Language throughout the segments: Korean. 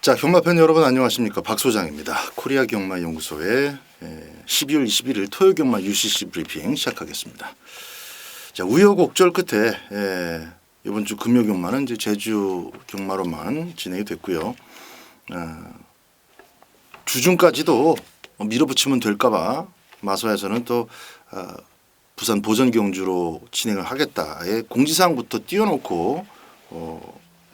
자, 경마팬 여러분 안녕하십니까. 박 소장입니다. 코리아 경마 연구소의 12월 21일 토요 경마 UCC 브리핑 시작하겠습니다. 자, 우여곡절 끝에 이번 주 금요 경마는 이제 제주 경마로만 진행이 됐고요. 주중까지도 밀어붙이면 될까봐 마소에서는 또 부산 보전 경주로 진행을 하겠다의 공지사항부터 띄워놓고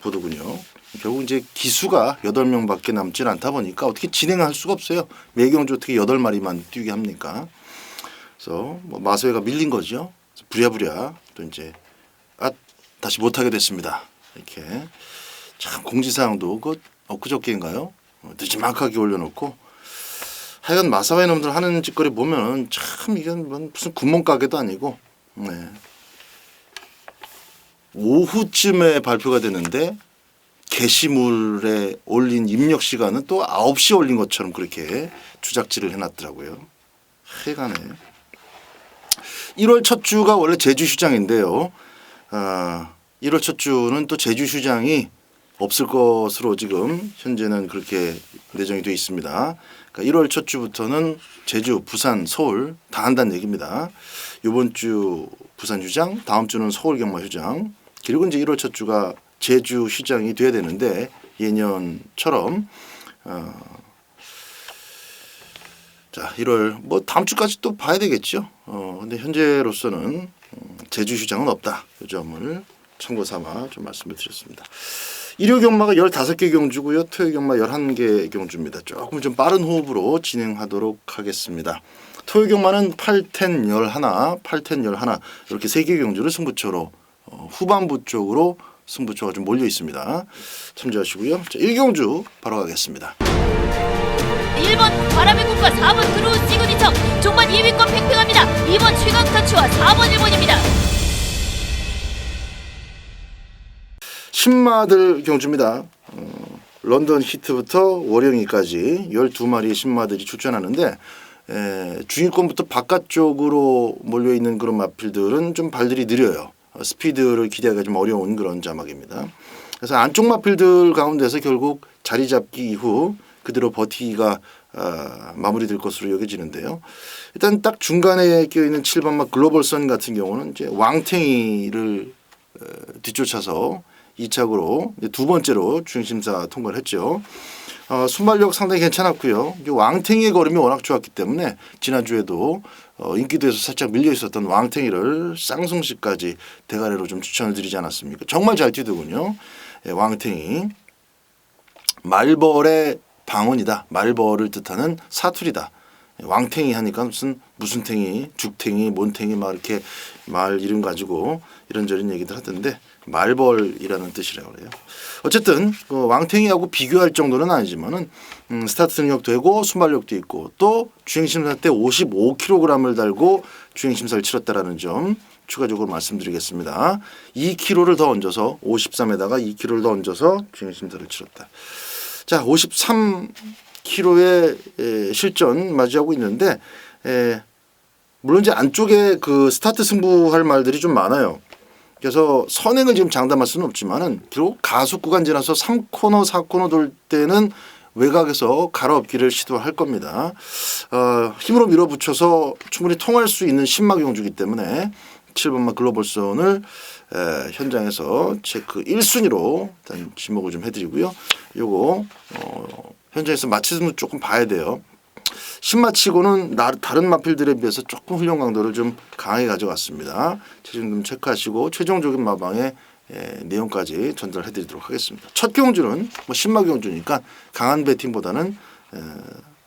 보더군요. 결국 이제 기수가 8명밖에 남질 않다 보니까 어떻게 진행할 수가 없어요. 매경주 어떻게 8마리만 뛰게 합니까? 그래서 뭐 마소회가 밀린 거죠. 부랴부랴 또 이제 다시 못하게 됐습니다. 이렇게 참 공지사항도 그 엊그저께인가요? 늦지막하게 올려놓고 하여간 마사회 놈들 하는 짓거리 보면 참 이건 무슨 구멍가게도 아니고 오후쯤에 발표가 되는데 게시물에 올린 입력 시간은 또 9시에 올린 것처럼 그렇게 주작질을 해놨더라고요. 하여간에 1월 첫 주가 원래 제주 휴장인데요. 1월 첫 주는 또 제주 휴장이 없을 것으로 지금 현재는 그렇게 내정이 되어 있습니다. 그러니까 1월 첫 주부터는 제주, 부산, 서울 다 한다는 얘기입니다. 이번 주 부산 휴장, 다음 주는 서울 경마 휴장, 그리고 이제 1월 첫 주가 제주 휴장이 돼야 되는데 예년처럼 자 1월 뭐 다음 주까지 또 봐야 되겠죠. 근데 현재로서는 제주 휴장은 없다. 이 점을 참고 삼아 좀 말씀을 드렸습니다. 일요 경마가 15개 경주고요. 토요 경마 11개 경주입니다. 조금 좀 빠른 호흡으로 진행하도록 하겠습니다. 토요 경마는 8텐 11, 8텐 11 이렇게 3개 경주를 승부처로 후반부 쪽으로 승부처가 좀 몰려 있습니다. 참조하시고요. 자, 1경주 바로 가겠습니다. 1번 바람의 국가 4번 드로우 시그니처 종반 2위권 팽팽합니다. 2번 최강타치와 4번 1번입니다. 신마들 경주입니다. 런던 히트부터 월영이까지 12마리의 신마들이 출전하는데 중위권부터 바깥쪽으로 몰려있는 그런 마필들은 좀 발들이 느려요. 스피드를 기대하기가 좀 어려운 그런 자막입니다. 그래서 안쪽 마필들 가운데서 결국 자리 잡기 이후 그대로 버티기가 마무리될 것으로 여겨지는데요. 일단 딱 중간에 껴있는 7번마 글로벌선 같은 경우는 이제 왕탱이를 뒤쫓아서 2착으로 두 번째로 주행심사 통과를 했죠. 순발력 상당히 괜찮았고요. 왕탱이의 걸음이 워낙 좋았기 때문에 지난주에도 인기도에서 살짝 밀려 있었던 왕탱이를 쌍승시까지 대가리로 좀 추천을 드리지 않았습니까? 정말 잘 뛰더군요. 왕탱이 말벌의 방언이다. 말벌을 뜻하는 사투리다. 왕탱이 하니까 무슨 탱이, 죽탱이, 몬탱이 막 이렇게 말 이름 가지고 이런저런 얘기들 하던데 말벌이라는 뜻이라고 그래요. 어쨌든 그 왕탱이하고 비교할 정도는 아니지만은 스타트 능력 되고 순발력도 있고 또 주행심사 때 55kg을 달고 주행심사를 치렀다라는 점 추가적으로 말씀드리겠습니다. 2kg를 더 얹어서 53에다가 2kg를 더 얹어서 주행심사를 치렀다. 자, 53kg의 실전 맞이하고 있는데 물론 이제 안쪽에 그 스타트 승부할 말들이 좀 많아요. 그래서 선행을 지금 장담할 수는 없지만은 결국 가속 구간 지나서 3코너, 4코너 돌 때는 외곽에서 갈아엎기를 시도할 겁니다. 힘으로 밀어붙여서 충분히 통할 수 있는 신마 경주이기 때문에 7번마 글로벌선을 현장에서 체크 1순위로 일단 지목을 좀 해드리고요. 요거 현장에서 마치면 조금 봐야 돼요. 신마치고는 다른 마필들에 비해서 조금 훈련 강도를 좀 강하게 가져갔습니다. 체중 좀 체크하시고 최종적인 마방의 내용까지 전달해드리도록 하겠습니다. 첫 경주는 뭐 신마 경주니까 강한 배팅보다는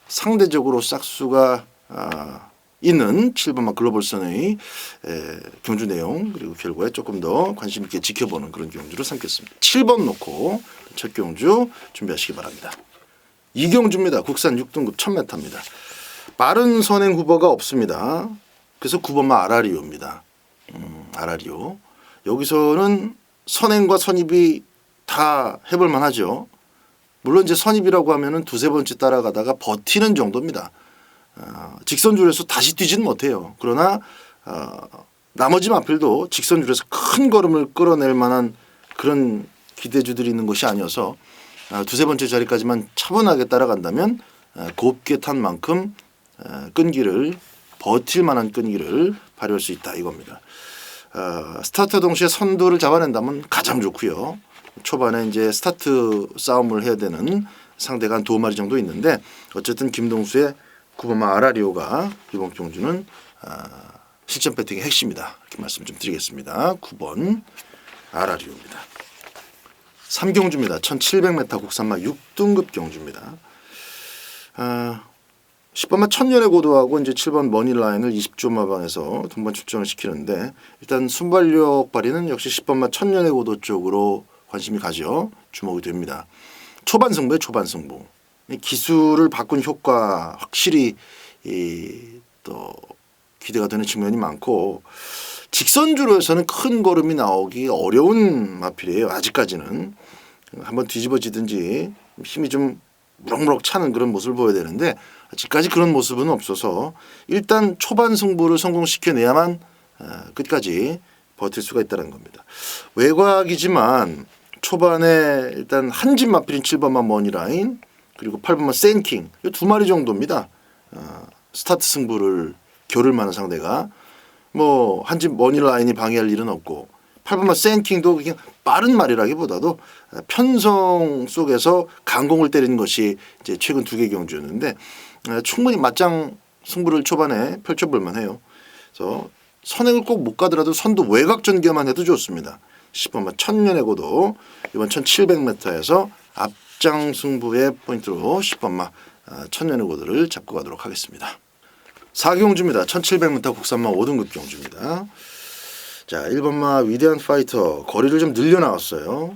상대적으로 싹수가 있는 7번마 글로벌선의 경주 내용 그리고 결과에 조금 더 관심 있게 지켜보는 그런 경주를 삼겠습니다. 7번 놓고 첫 경주 준비하시기 바랍니다. 2경주입니다. 국산 6등급 1000m입니다. 빠른 선행 후보가 없습니다. 그래서 9번마 아라리오입니다. 아라리오. 여기서는 선행과 선입이 다 해볼만 하죠. 물론 이제 선입이라고 하면은 두세 번째 따라가다가 버티는 정도입니다. 직선줄에서 다시 뛰지는 못해요. 그러나 나머지 마필도 직선줄에서 큰 걸음을 끌어낼 만한 그런 기대주들이 있는 것이 아니어서 두세 번째 자리까지만 차분하게 따라간다면 곱게 탄 만큼 끈기를 버틸 만한 끈기를 발휘할 수 있다 이겁니다. 스타트 동시에 선두를 잡아낸다면 가장 좋고요. 초반에 이제 스타트 싸움을 해야 되는 상대가 한 2마리 정도 있는데 어쨌든 김동수의 9번마 아라리오가 이번 경주는 실전 배팅의 핵심이다. 이렇게 말씀 좀 드리겠습니다. 9번 아라리오입니다. 3경주입니다. 1700m 국산마 6등급 경주입니다. 10번마 천년의 고도하고 이제 7번 머니라인을 20조 마방에서 동반 출전을 시키는데 일단 순발력 발휘는 역시 10번마 천년의 고도 쪽으로 관심이 가죠. 주목이 됩니다. 초반 승부에 초반 승부. 기술을 바꾼 효과 확실히 또 기대가 되는 측면이 많고 직선주로에서는 큰 걸음이 나오기 어려운 마필이에요. 아직까지는 한번 뒤집어지든지 힘이 좀 무럭무럭 차는 그런 모습을 보여야 되는데 아직까지 그런 모습은 없어서 일단 초반 승부를 성공시켜내야만 끝까지 버틸 수가 있다는 겁니다. 외곽이지만 초반에 일단 한집 마필인 7번만 머니라인 그리고 8번만 센킹 이 2마리 정도입니다. 스타트 승부를 겨룰 만한 상대가 뭐 한집 머니라인이 방해할 일은 없고 8번만 센킹도 그냥 빠른 말이라기보다도 편성 속에서 강공을 때리는 것이 이제 최근 2개 경주였는데 충분히 맞짱 승부를 초반에 펼쳐볼 만해요. 그래서 선행을 꼭 못 가더라도 선두 외곽 전개만 해도 좋습니다. 10번만 천년의 고도 이번 1700m에서 앞장 승부의 포인트로 10번마 천년의 고도를 잡고 가도록 하겠습니다. 4경주입니다. 1700m 국산마 5등급 경주입니다. 자, 1번마 위대한 파이터 거리를 좀 늘려나왔어요.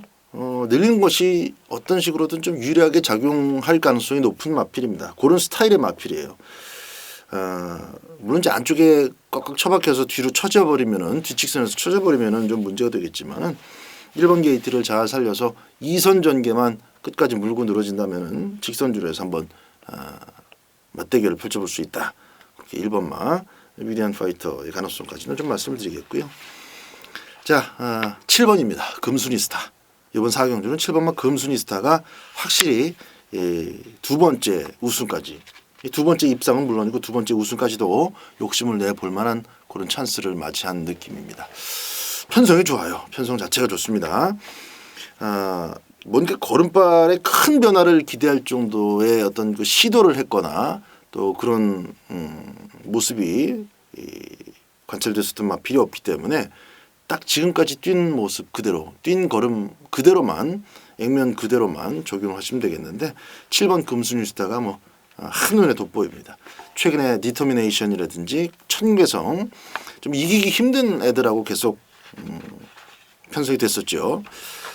늘리는 것이 어떤 식으로든 좀 유리하게 작용할 가능성이 높은 마필입니다. 그런 스타일의 마필이에요. 물론 이제 안쪽에 꽉꽉 처박혀서 뒤로 쳐져버리면은 뒷직선에서 쳐져버리면은 좀 문제가 되겠지만은 1번 게이트를 잘 살려서 2선 전개만 끝까지 물고 늘어진다면은 직선주로 해서 한번 맞대결을 펼쳐볼 수 있다. 그렇게 1번마 위대한 파이터의 가능성까지는 좀 말씀을 드리겠고요. 자, 7번입니다. 금순이스타. 이번 4경주는 7번마 금순이스타가 확실히 2번째 우승까지 이 2번째 입상은 물론이고 2번째 우승까지도 욕심을 내볼 만한 그런 찬스를 맞이한 느낌입니다. 편성이 좋아요. 편성 자체가 좋습니다. 뭔가 걸음발에 큰 변화를 기대할 정도의 어떤 그 시도를 했거나 또 그런 모습이 관찰됐었던 마필이 없기 때문에 딱 지금까지 뛴 모습 그대로 뛴 걸음 그대로만 액면 그대로만 적용하시면 되겠는데 7번 금순이스타가 뭐 한눈에 돋보입니다. 최근에 디터미네이션이라든지 천괴성 좀 이기기 힘든 애들하고 계속 편성이 됐었죠.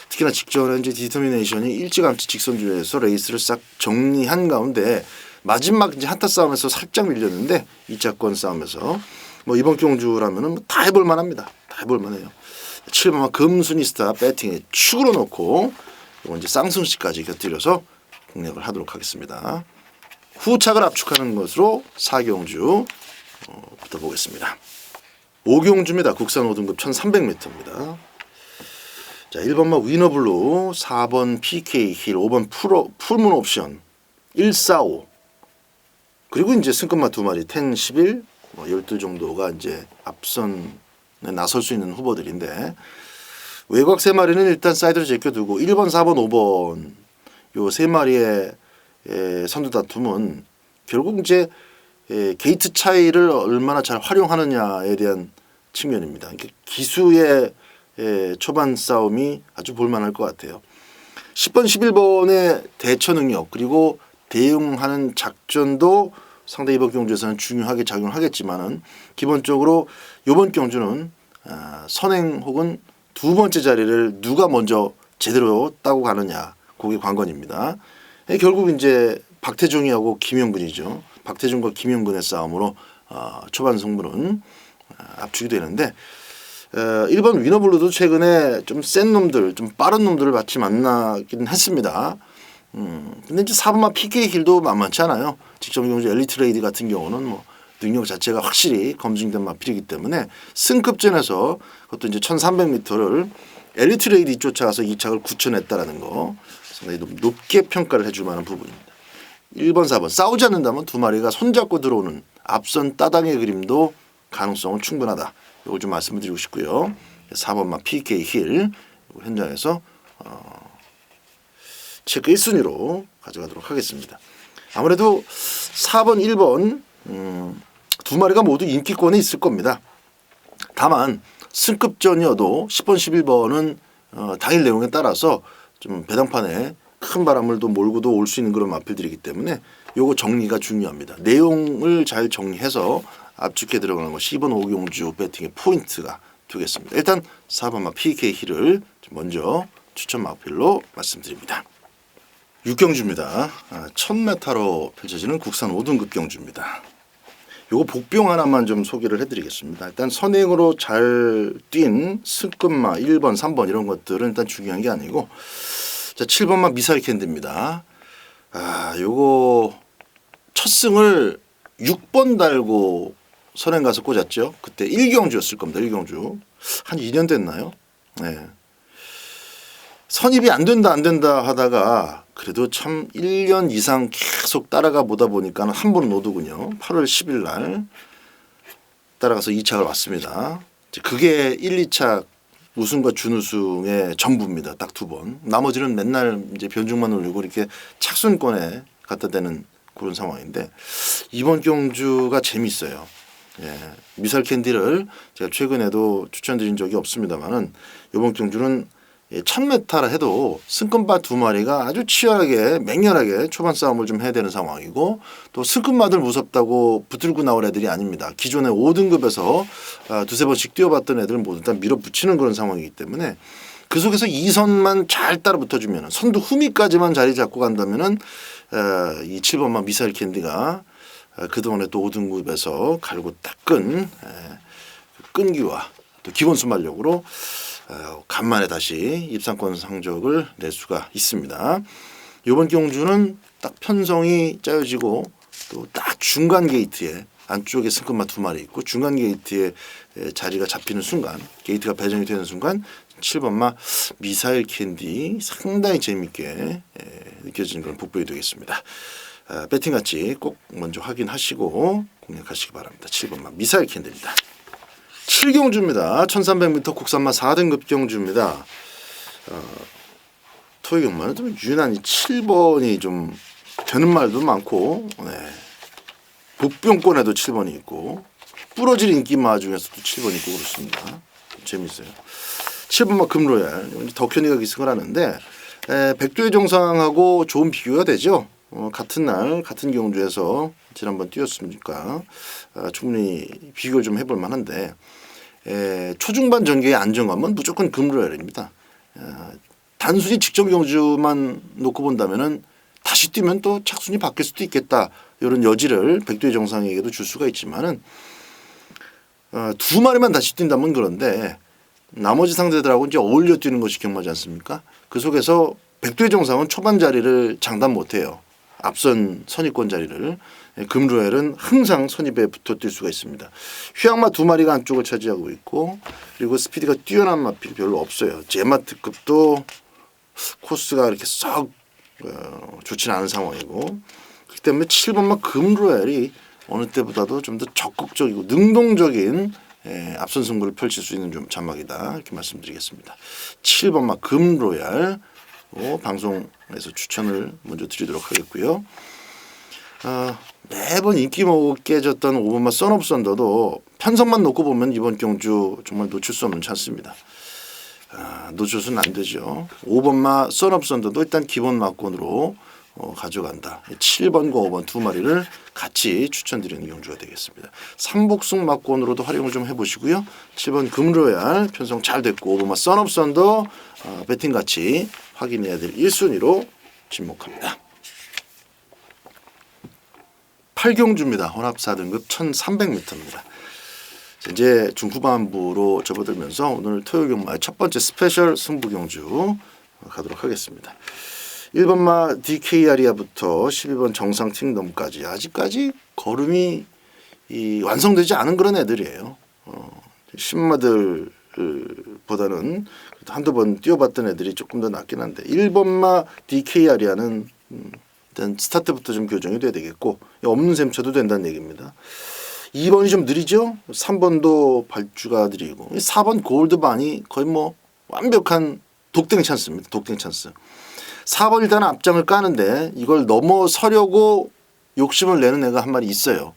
특히나 직전에 이제 디터미네이션이 일찌감치 직선주에서 레이스를 싹 정리한 가운데 마지막 이제 한타 싸움에서 살짝 밀렸는데 2차권 싸움에서 뭐 이번 경주라면은 다 해볼 만합니다. 다 해볼 만해요. 7번 금순이스타 배팅에 축으로 놓고 이번 이제 쌍승씨까지 곁들여서 공략을 하도록 하겠습니다. 후착을 압축하는 것으로 4경주 붙어보겠습니다. 5경주입니다. 국산 5등급 1300m입니다. 자, 1번마 위너블루, 4번 PK 힐, 5번 풀문 옵션, 145 그리고 이제 승급마 2마리 10, 11, 뭐 12 정도가 이제 앞선에 나설 수 있는 후보들인데 외곽 3마리는 일단 사이드로 제껴두고 1번, 4번, 5번 요 3마리의 선두 다툼은 결국 이제 게이트 차이를 얼마나 잘 활용하느냐에 대한 측면입니다. 기수의 초반 싸움이 아주 볼만할 것 같아요. 10번, 11번의 대처 능력 그리고 대응하는 작전도 상대 이번 경주에서는 중요하게 작용하겠지만은 기본적으로 이번 경주는 선행 혹은 2번째 자리를 누가 먼저 제대로 따고 가느냐 그게 관건입니다. 결국 이제 박태종이하고 김영근이죠. 박태종과 김영근의 싸움으로 초반 승부는 압축이 되는데 1번 위너블루도 최근에 좀 센 놈들, 좀 빠른 놈들을 같이 만나긴 했습니다. 근데 이제 4번마 PK 힐도 만만치 않아요. 직접 경주 엘리트레이드 같은 경우는 뭐 능력 자체가 확실히 검증된 마필이기 때문에 승급전에서 그것도 이제 1300m를 엘리트레이드 쫓아가서 2착을 굳혀냈다라는 거. 상당히 좀 높게 평가를 해줄 만한 부분입니다. 1번, 4번 싸우지 않는다면 두 마리가 손잡고 들어오는 앞선 따당의 그림도 가능성은 충분하다. 이걸 좀 말씀을 드리고 싶고요. 4번만 PK 힐 현장에서 체크 1순위로 가져가도록 하겠습니다. 아무래도 4번, 1번 두 마리가 모두 인기권에 있을 겁니다. 다만 승급전이어도 10번, 11번은 당일 내용에 따라서 좀 배당판에 큰 바람을 또 몰고도 올 수 있는 그런 마필들이기 때문에 요거 정리가 중요합니다. 내용을 잘 정리해서 압축해 들어가는 것이 이번 오경주 배팅의 포인트가 되겠습니다. 일단 4번마 PK 힐을 먼저 추천 마필로 말씀드립니다. 6경주입니다. 1000m로 펼쳐지는 국산 5등급 경주입니다. 요거 복병 하나만 좀 소개를 해드리겠습니다. 일단 선행으로 잘 뛴 승급마 1번, 3번 이런 것들은 일단 중요한 게 아니고 자 7번마 미사일 캔디입니다. 요거 첫 승을 6번 달고 선행 가서 꽂았죠. 그때 1경주였을 겁니다. 1경주 한 2년 됐나요? 네. 선입이 안 된다 하다가 그래도 참 1년 이상 계속 따라가 보다 보니까 한 번은 오더군요. 8월 10일 날 따라가서 2착을 왔습니다. 그게 1, 2착 우승과 준우승의 전부입니다. 딱 두 번. 나머지는 맨날 이제 변중만 올리고 이렇게 착순권에 갖다 대는 그런 상황인데 이번 경주가 재밌어요. 예, 미사일 캔디를 제가 최근에도 추천드린 적이 없습니다만은 이번 경주는 1000m라 해도 승급마 두 마리가 아주 치열하게 맹렬하게 초반 싸움을 좀 해야 되는 상황이고 또 승급마들 무섭다고 붙들고 나올 애들이 아닙니다. 기존에 5등급에서 두세 번씩 뛰어봤던 애들 모두 다 밀어붙이는 그런 상황이기 때문에 그 속에서 2선만 잘 따라 붙어주면 선두 후미까지만 자리 잡고 간다면은 이 7번마 미사일 캔디가 그동안에 또 5등급에서 갈고 닦은 끈기와 또 기본 순발력으로 간만에 다시 입상권 상적을 낼 수가 있습니다. 이번 경주는 딱 편성이 짜여지고 또 딱 중간 게이트에 안쪽에 승급마 두 마리 있고 중간 게이트에 자리가 잡히는 순간 게이트가 배정이 되는 순간 7번마 미사일 캔디 상당히 재미있게 느껴지는 그런 복병이 되겠습니다. 배팅 같이 꼭 먼저 확인하시고 공략하시기 바랍니다. 7번마 미사일 캔디입니다. 7경주입니다. 1300m 국산마 4등급 경주입니다. 토익 경마는 좀 유난히 7번이 좀 되는 말도 많고 복병권에도 7번이 있고 부러질 인기마 중에서도 7번이 있고 그렇습니다. 재밌어요. 7번마 금로얄 덕현이가 기승을 하는데 백두의 정상하고 좋은 비교가 되죠. 같은 날 같은 경주에서 지난번 뛰었으니까 충분히 비교를 좀 해볼 만한데 초중반 전개의 안정감은 무조건 금로얄입니다. 단순히 직전 경주만 놓고 본다면은 다시 뛰면 또 착순이 바뀔 수도 있겠다 이런 여지를 백두의 정상에게도 줄 수가 있지만은 두 마리만 다시 뛴다면 그런데 나머지 상대들하고 이제 어울려 뛰는 것이 경마지 않습니까? 그 속에서 백두의 정상은 초반 자리를 장담 못해요. 앞선 선입권 자리를 금루엘은 항상 선입에 붙어 뛸 수가 있습니다. 휘양마 두 마리가 안쪽을 차지하고 있고 그리고 스피드가 뛰어난 마필이 별로 없어요. 제마트급도 코스가 이렇게 썩 좋지는 않은 상황이고 그렇기 때문에 7번마 금루엘이 어느 때보다도 좀 더 적극적이고 능동적인 앞선 승부를 펼칠 수 있는 좀 잔막이다 이렇게 말씀드리겠습니다. 7번마 금로얄 방송에서 추천을 먼저 드리도록 하겠고요. 매번 인기 모으고 깨졌던 5번마 썬업 썬더도 편성만 놓고 보면 이번 경주 정말 놓칠 수 없는 찬스입니다. 놓쳐서는 안 되죠. 5번마 썬업 썬더도 일단 기본 막권으로 가져간다. 7번과 5번 두 마리를 같이 추천드리는 경주가 되겠습니다. 삼복승 막권으로도 활용을 좀 해보시고요. 7번 금로얄 편성 잘 됐고 5번마 썬업 썬더 배팅 같이 확인해야 될 1순위로 지목합니다. 8경주입니다. 혼합 4등급 1300m입니다. 이제 중후반부로 접어들면서 오늘 토요 경마의 첫 번째 스페셜 승부 경주 가도록 하겠습니다. 1번마 DK아리아부터 12번 정상 팅덤까지 아직까지 걸음이 완성되지 않은 그런 애들이에요. 신마들 보다는 한두 번 뛰어봤던 애들이 조금 더 낫긴 한데 1번마 DKR이야는 일단 스타트부터 좀 교정이 돼야 되겠고 없는 셈 쳐도 된다는 얘기입니다. 2번이 좀 느리죠. 3번도 발주가 느리고 4번 골드반이 거의 뭐 완벽한 독땡 찬스입니다. 독땡 찬스. 4번 일단 앞장을 까는데 이걸 넘어서려고 욕심을 내는 애가 한 마리 있어요.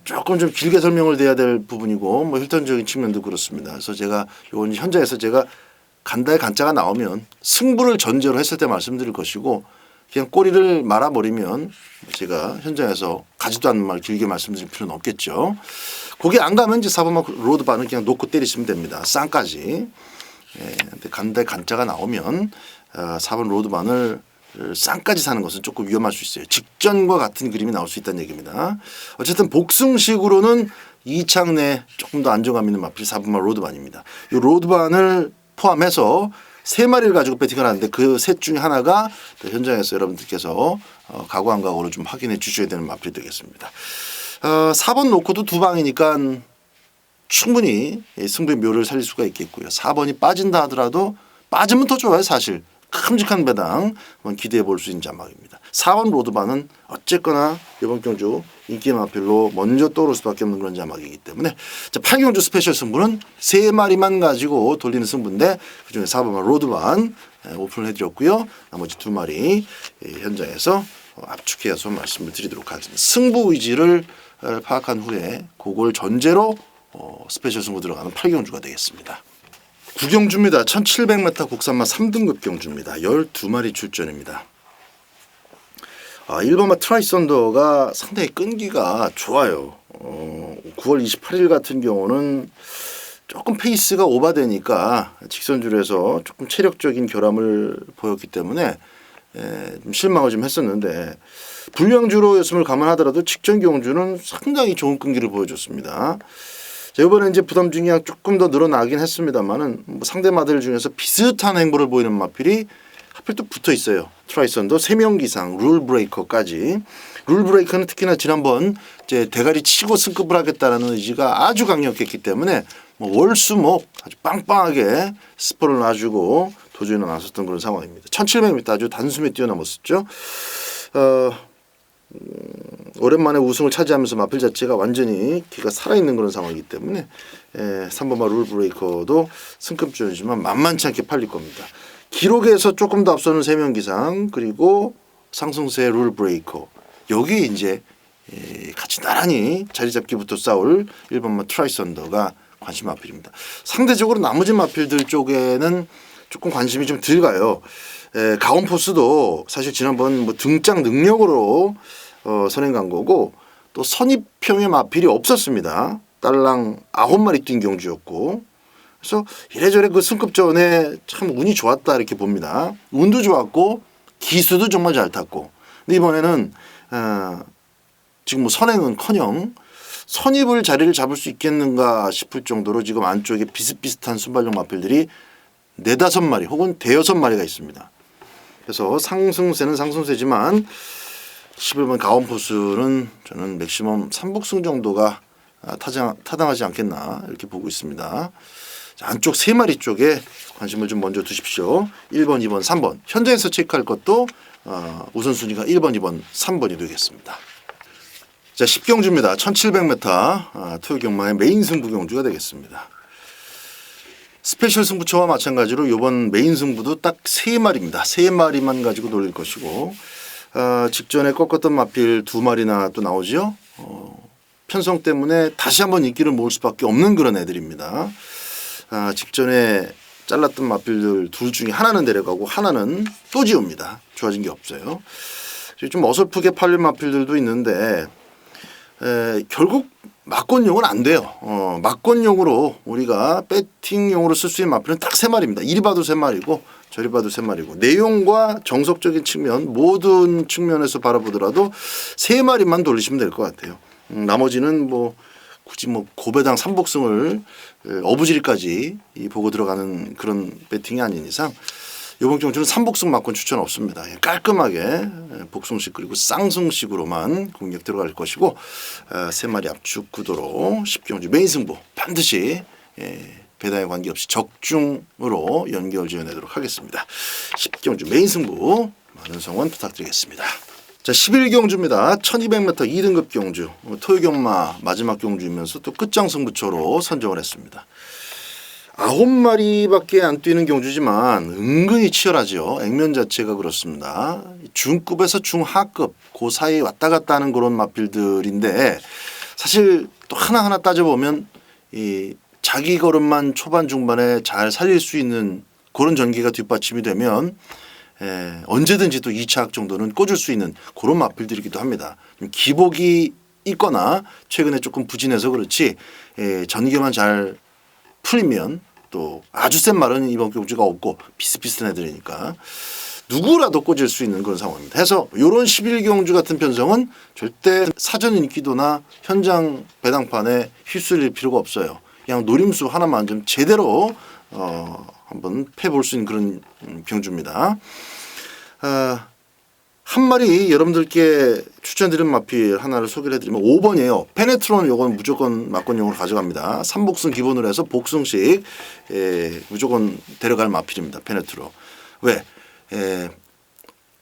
조금 좀 길게 설명을 해야 될 부분이고 뭐 혈통적인 측면도 그렇습니다. 그래서 제가 이건 현장에서 제가 간다의 간자가 나오면 승부를 전제로 했을 때 말씀드릴 것이고 그냥 꼬리를 말아버리면 제가 현장에서 가지도 않는 말 길게 말씀드릴 필요는 없겠죠. 거기 안 가면 이제 4번 로드반을 그냥 놓고 때리시면 됩니다. 쌍까지. 근데 간다의 간자가 나오면 4번 로드반을 쌍까지 사는 것은 조금 위험할 수 있어요. 직전과 같은 그림이 나올 수 있다는 얘기입니다. 어쨌든 복승식으로는 이창내 조금 더 안정감 있는 마필 4번마 로드반입니다. 이 로드반을 포함해서 3마리를 가지고 배팅을 하는데 그 셋 중에 하나가 현장에서 여러분들께서 각오 안 각오를 좀 확인해 주셔야 되는 마필이 되겠습니다. 4번 놓고도 2방이니까 충분히 승부의 묘를 살릴 수가 있겠고요. 4번이 빠진다 하더라도 빠지면 더 좋아요. 사실. 큼직한 배당 한번 기대해 볼 수 있는 자막입니다. 4번 로드반은 어쨌거나 이번 경주 인기 마필로 먼저 떠오를 수밖에 없는 그런 자막이기 때문에 자, 8경주 스페셜 승부는 3마리만 가지고 돌리는 승부인데 그중에 4번 로드반 오픈을 해드렸고요. 나머지 2마리 현장에서 압축해서 말씀을 드리도록 하겠습니다. 승부 의지를 파악한 후에 그걸 전제로 스페셜 승부 들어가는 8경주가 되겠습니다. 9경주입니다. 1700m 국산마 3등급 경주입니다. 12마리 출전입니다. 1번마 트라이썬더가 상당히 끈기가 좋아요. 9월 28일 같은 경우는 조금 페이스가 오버되니까 직선줄에서 조금 체력적인 결함을 보였기 때문에 좀 실망을 좀 했었는데 불량주로였음을 감안하더라도 직전 경주는 상당히 좋은 끈기를 보여줬습니다. 이번에 이제 부담 중량 조금 더 늘어나긴 했습니다만은 뭐 상대 마들 중에서 비슷한 행보를 보이는 마필이 하필 또 붙어 있어요. 트라이썬더 3명 기상 룰 브레이커까지. 룰 브레이커는 특히나 지난번 이제 대가리 치고 승급을 하겠다라는 의지가 아주 강력했기 때문에 뭐 월수목 아주 빵빵하게 스포를 놔주고 도전에 나섰던 그런 상황입니다. 1700m 아주 단숨에 뛰어넘었었죠. 오랜만에 우승을 차지하면서 마필 자체가 완전히 기가 살아있는 그런 상황이기 때문에 3번마 룰브레이커도 승급주이지만 만만치 않게 팔릴 겁니다. 기록에서 조금 더 앞서는 3명 기상 그리고 상승세 룰브레이커 여기 이제 같이 나란히 자리 잡기부터 싸울 1번마 트라이썬더가 관심 마필입니다. 상대적으로 나머지 마필들 쪽에는 조금 관심이 좀 덜 가요. 가온포스도 사실 지난번 뭐 등장 능력으로 선행 간 거고 또 선입형의 마필이 없었습니다. 딸랑 9마리 뛴 경주였고 그래서 이래저래 그 승급전에 참 운이 좋았다 이렇게 봅니다. 운도 좋았고 기수도 정말 잘 탔고 근데 이번에는 지금 뭐 선행은커녕 선입을 자리를 잡을 수 있겠는가 싶을 정도로 지금 안쪽에 비슷비슷한 순발력 마필들이 4-5마리 혹은 5-6마리가 있습니다. 그래서 상승세는 상승세지만 11번 가온포스는 저는 맥시멈 3복승 정도가 타당하지 않겠나 이렇게 보고 있습니다. 자, 안쪽 3마리 쪽에 관심을 좀 먼저 두십시오. 1번, 2번, 3번. 현장에서 체크할 것도 우선순위가 1번, 2번, 3번이 되겠습니다. 자, 10경주입니다. 1700m 토요경마의 메인 승부 경주가 되겠습니다. 스페셜 승부처와 마찬가지로 이번 메인 승부도 딱 3마리입니다. 3마리만 가지고 돌릴 것이고 직전에 꺾었던 마필 2마리나 또 나오죠. 편성 때문에 다시 한번 인기를 모을 수밖에 없는 그런 애들입니다. 직전에 잘랐던 마필들 둘 중에 하나는 내려가고 하나는 또 지웁니다. 좋아진 게 없어요. 좀 어설프게 팔린 마필들도 있는데 결국 막권용은 안 돼요. 막권용으로 우리가 배팅용으로 쓸 수 있는 마필은 딱 3마리입니다. 이리 봐도 3마리고 저리 봐도 3마리고 내용과 정석적인 측면 모든 측면에서 바라보더라도 3마리만 돌리시면 될 것 같아요. 나머지는 뭐 굳이 뭐 고배당 3복승을 어부지리까지 보고 들어가는 그런 배팅이 아닌 이상 이번 경주는 3복승 막권 추천 없습니다. 깔끔하게 복승식 그리고 쌍승식으로만 공격 들어갈 것이고 3마리 압축 구도로 10경주 메인 승부 반드시 배당에 관계없이 적중으로 연결 지어내도록 하겠습니다. 10경주 메인 승부 많은 성원 부탁드리겠습니다. 자, 11경주입니다. 1200m 2등급 경주. 토요경마 마지막 경주이면서 또 끝장 승부처로 선정을 했습니다. 9마리밖에 안 뛰는 경주지만 은근히 치열하죠. 액면 자체가 그렇습니다. 중급에서 중하급 그 사이에 왔다 갔다 하는 그런 마필들인데 사실 또 하나하나 따져보면 이 자기 걸음만 초반 중반에 잘 살릴 수 있는 그런 전개가 뒷받침이 되면 언제든지 또 2차 정도는 꽂을 수 있는 그런 마필들이기도 합니다. 기복이 있거나 최근에 조금 부진해서 그렇지 전개만 잘 풀리면 또 아주 센 말은 이번 경주가 없고 비슷비슷한 애들이니까 누구라도 꽂을 수 있는 그런 상황입니다. 해서 이런 11경주 같은 편성은 절대 사전 인기도나 현장 배당판에 휩쓸릴 필요가 없어요. 그냥 노림수 하나만 좀 제대로 한번 패볼 수 있는 그런 경주입니다. 한 마리 여러분들께 추천드린 마필 하나를 소개를 해드리면 5번이에요. 페네트론 요건 무조건 막권용으로 가져갑니다. 3복승 기본으로 해서 복승씩 무조건 데려갈 마필입니다. 페네트로. 왜?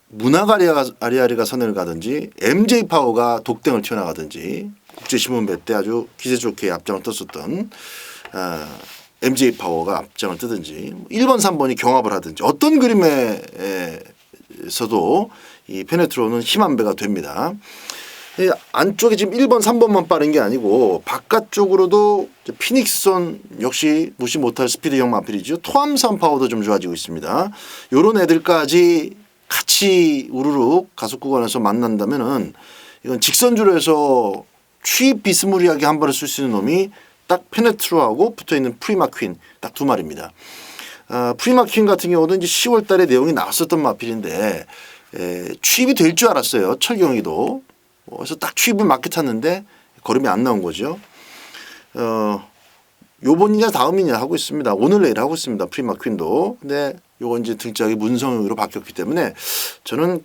문학 아리아리가 선회를 가든지 MJ 파워가 독땡을 튀어나가든지 국제신문배 때 아주 기세 좋게 앞장을 떴었던 MJ 파워가 앞장을 뜨든지 1번 3번이 경합을 하든지 어떤 그림에서도 이 페네트로는 힘한 배가 됩니다. 안쪽에 지금 1번 3번만 빠른 게 아니고 바깥쪽으로도 피닉스선 역시 무시 못할 스피드형 마필이죠. 토암산 파워도 좀 좋아지고 있습니다. 요런 애들까지 같이 우르륵 가속 구간에서 만난다면은 이건 직선주로 해서 취입 비스무리하게 한 발을 쓸 수 있는 놈이 딱 페네트로하고 붙어있는 프리마퀸 딱 두 마리입니다. 프리마퀸 같은 경우는 이제 10월 달에 내용이 나왔었던 마필인데 취입이 될 줄 알았어요. 철경이도. 그래서 딱 취입을 맞게 탔는데 걸음이 안 나온 거죠. 요번이냐 다음이냐 하고 있습니다. 오늘 내일 하고 있습니다. 프리마퀸도. 근데 요건 이제 등짝이 문성형으로 바뀌었기 때문에 저는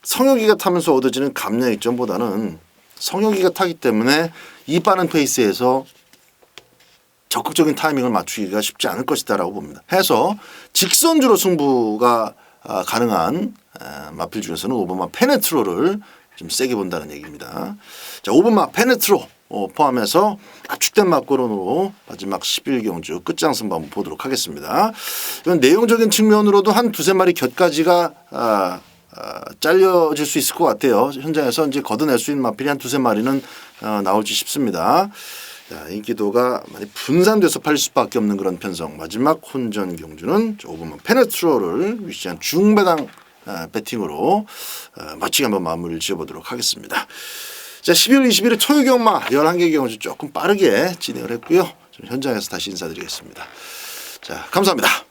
성혁이가 타면서 얻어지는 감량 이점보다는 성혁이가 타기 때문에 이 빠른 페이스에서 적극적인 타이밍을 맞추기가 쉽지 않을 것이다라고 봅니다. 해서 직선주로 승부가 가능한 마필 중에서는 5번마 페네트로를 좀 세게 본다는 얘기입니다. 자, 5번마 페네트로 포함해서 압축된 막거론으로 마지막 11경주 끝장 승부 한번 보도록 하겠습니다. 이건 내용적인 측면으로도 한 두세 마리 곁가지가 잘려질 수 있을 것 같아요. 현장에서 이제 걷어낼 수 있는 마필이 한 두세 마리는 나올지 싶습니다. 자, 인기도가 많이 분산돼서 팔릴 수밖에 없는 그런 편성. 마지막 혼전 경주는 5번만 페네트로를 위시한 중배당 배팅으로 멋지게 한번 마무리를 지어보도록 하겠습니다. 자, 12월 20일 토요경마 11개 경주 조금 빠르게 진행을 했고요. 좀 현장에서 다시 인사드리겠습니다. 자, 감사합니다.